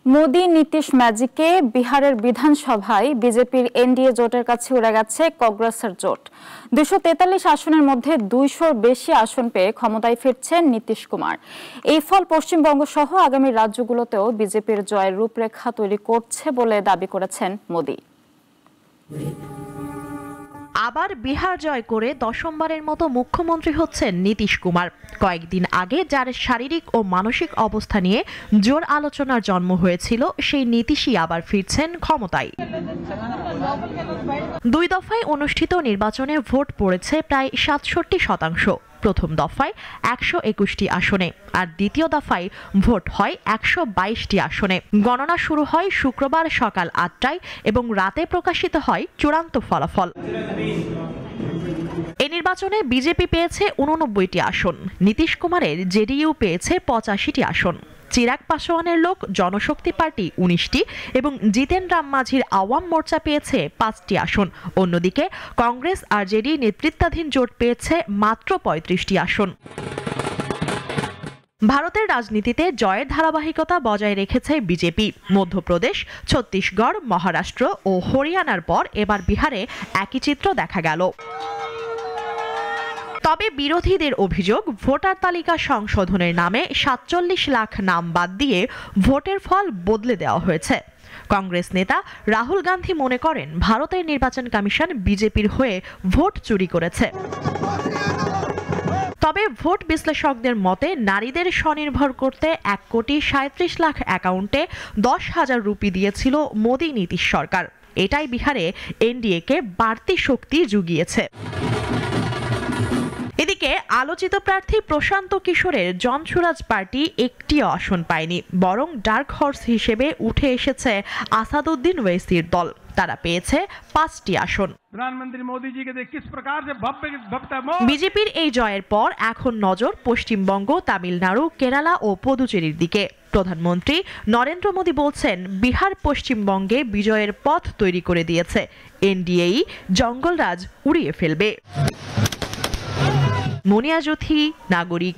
মোদি নীতিশ ম্যাজিকে বিহারের বিধানসভায় বিজেপির এনডিএ জোটের কাছে উড়ে গেছে কংগ্রেসের জোট। 243 আসনের মধ্যে 200-র বেশি আসন পেয়ে ক্ষমতায় ফিরছেন নীতিশ কুমার। এই ফল পশ্চিমবঙ্গ সহ আগামী রাজ্যগুলোতেও বিজেপির জয়ের রূপরেখা তৈরি করছে বলে দাবি করেছেন মোদি। আবার বিহার জয় করে দশমবারের মতো মুখ্যমন্ত্রী হচ্ছেন নীতিশ কুমার। কয়েকদিন আগে যার শারীরিক ও মানসিক অবস্থা নিয়ে জোর আলোচনার জন্ম হয়েছিল, সেই নীতিশই আবার ফিরছেন ক্ষমতায়। 2 দফায় অনুষ্ঠিত নির্বাচনে ভোট পড়েছে প্রায় 67%। প্রথম দফায় 121টি আসনে আর দ্বিতীয় দফায় ভোট হয় 122টি আসনে। গণনা শুরু হয় শুক্রবার সকাল 8টায় এবং রাতে প্রকাশিত হয় চূড়ান্ত ফলাফল। এই নির্বাচনে বিজেপি পেয়েছে 89টি আসন, নীতিশ কুমারের জেডিইউ পেয়েছে 85টি আসন, চিরাগ পাসওয়ানের লোক জনশক্তি পার্টি 19টি এবং জিতেন রাম মাঝির আওয়াম মোর্চা পেয়েছে 5টি আসন। অন্যদিকে কংগ্রেস আর জেডি নেতৃত্বাধীন জোট পেয়েছে মাত্র 35টি আসন। ভারতের রাজনীতিতে জয়ের ধারাবাহিকতা বজায় রেখেছে বিজেপি। মধ্যপ্রদেশ, ছত্তিশগড়, মহারাষ্ট্র ও হরিয়ানার পর এবার বিহারে একই চিত্র দেখা গেল। তবে বিরোধীদের অভিযোগ, ভোটার তালিকা সংশোধনের নামে 47 লাখ নাম বাদ দিয়ে ভোটের ফল বদলে দেওয়া হয়েছে। কংগ্রেস নেতা রাহুল গান্ধী মনে করেন, ভারতের নির্বাচন কমিশন বিজেপির হয়ে ভোট চুরি করেছে। তবে ভোট বিশ্লেষকদের মতে, নারীদের স্বনির্ভর করতে 1,37 লাখ অ্যাকাউন্টে 10,000 রুপি দিয়েছিল মোদি নীতিশ সরকার। এটাই বিহারে এনডিএকে বাড়তি শক্তি জুগিয়েছে। এদিকে আলোচিত প্রার্থী প্রশান্ত কিশোরের জনসুরাজ পার্টি একটিও আসন পায়নি, বরং ডার্ক হর্স হিসেবে উঠে এসেছে আসাদুদ্দিন ওয়েসির দল। তারা পেয়েছে 5টি আসন। বিজেপির এই জয়ের পর এখন নজর পশ্চিমবঙ্গ, তামিলনাড়ু, কেরালা ও পুদুচেরির দিকে। প্রধানমন্ত্রী নরেন্দ্র মোদী বলছেন, বিহার পশ্চিমবঙ্গে বিজয়ের পথ তৈরি করে দিয়েছে, এনডিএই জঙ্গলরাজ উড়িয়ে ফেলবে। মুনিয়া জ্যোথি, নাগরিক।